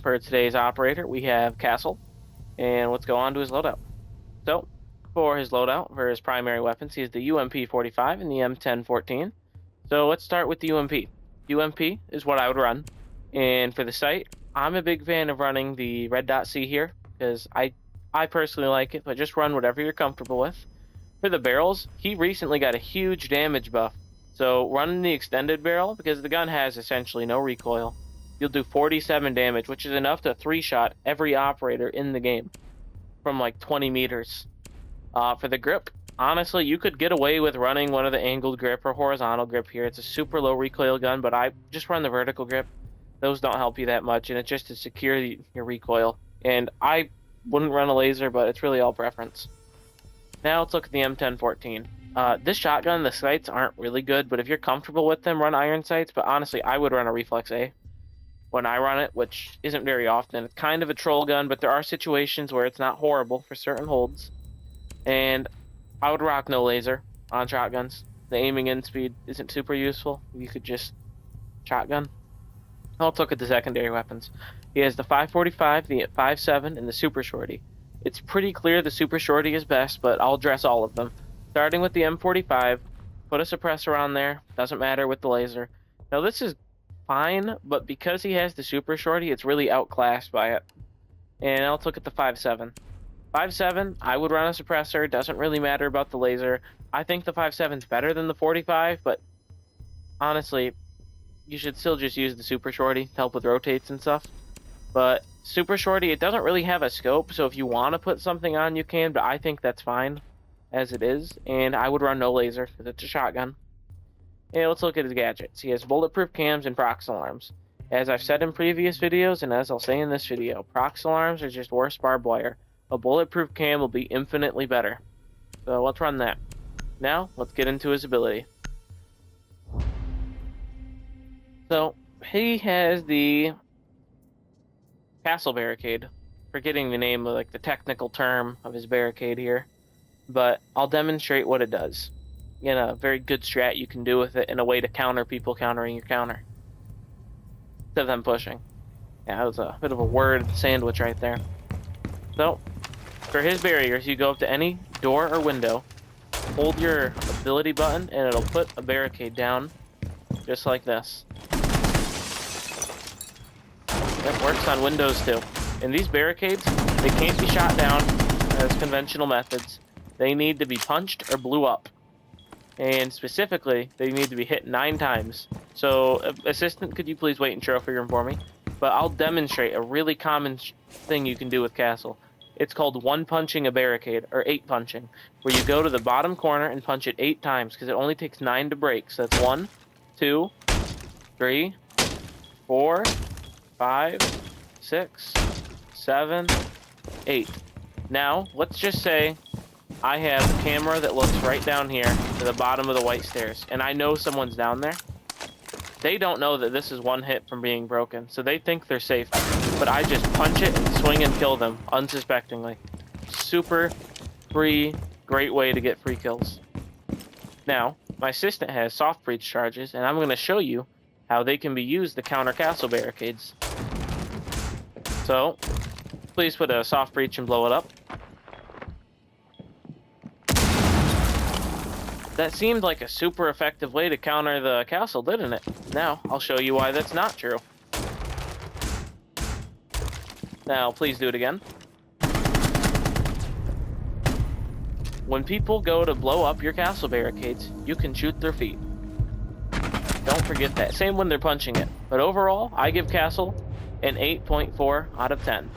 for today's operator, we have Castle, and let's go on to his loadout. So, for his loadout, for his primary weapons, he has the UMP-45 and the M1014. So let's start with the UMP. UMP is what I would run, and for the sight, I'm a big fan of running the Red Dot C here, because I personally like it, but just run whatever you're comfortable with. For the barrels, he recently got a huge damage buff, so running the extended barrel, because the gun has essentially no recoil, you'll do 47 damage, which is enough to 3-shot every operator in the game from like 20 meters. For the grip, honestly, you could get away with running one of the angled grip or horizontal grip here. It's a super low recoil gun, but I just run the vertical grip. Those don't help you that much, and it's just to secure your recoil. And I wouldn't run a laser, but it's really all preference. Now let's look at the M1014. This shotgun, the sights aren't really good, but if you're comfortable with them, run iron sights. But honestly, I would run a Reflex A when I run it, which isn't very often. It's kind of a troll gun, but there are situations where it's not horrible for certain holds. And I would rock no laser on shotguns. The aiming in speed isn't super useful. You could just shotgun. Let's look at the secondary weapons. He has the 545, the 5.7, and the Super Shorty. It's pretty clear the Super Shorty is best, but I'll address all of them. Starting with the M45, put a suppressor on there. Doesn't matter with the laser. Now this is fine, but because he has the Super Shorty, it's really outclassed by it. And now let's look at the 5.7. 5.7, I would run a suppressor. Doesn't really matter about the laser. I think the 5.7 is better than the 45, but honestly, you should still just use the Super Shorty to help with rotates and stuff. But Super Shorty, it doesn't really have a scope, so if you want to put something on, you can, but I think that's fine as it is. And I would run no laser because it's a shotgun. And let's look at his gadgets. He has bulletproof cams and prox alarms. As I've said in previous videos, and as I'll say in this video, prox alarms are just worse barbed wire. A bulletproof cam will be infinitely better. So let's run that. Now, let's get into his ability. So, he has the Castle Barricade. Forgetting the name of the technical term of his barricade here. But I'll demonstrate what it does. In a very good strat you can do with it in a way to counter people countering your counter. Instead of them pushing. Yeah, that was a bit of a word sandwich right there. So, for his barriers, you go up to any door or window, hold your ability button, and it'll put a barricade down, just like this. It works on windows too. And these barricades, they can't be shot down as conventional methods. They need to be punched or blew up. And specifically, they need to be hit 9 times. So, assistant, could you please wait in trophy room for me? But I'll demonstrate a really common thing you can do with Castle. It's called 1-punching a barricade, or 8-punching, where you go to the bottom corner and punch it 8 times, because it only takes 9 to break. So that's 1, 2, 3, 4, 5, 6, 7, 8. Now, let's just say I have a camera that looks right down here to the bottom of the white stairs, and I know someone's down there. They don't know that this is one hit from being broken, so they think they're safe. But I just punch it and swing and kill them, unsuspectingly. Super free, great way to get free kills. Now, my assistant has soft breach charges, and I'm going to show you how they can be used to counter castle barricades. So, please put a soft breach and blow it up. That seemed like a super effective way to counter the castle, didn't it? Now, I'll show you why that's not true. Now, please do it again. When people go to blow up your castle barricades, you can shoot their feet. Don't forget that. Same when they're punching it. But overall, I give Castle an 8.4 out of 10.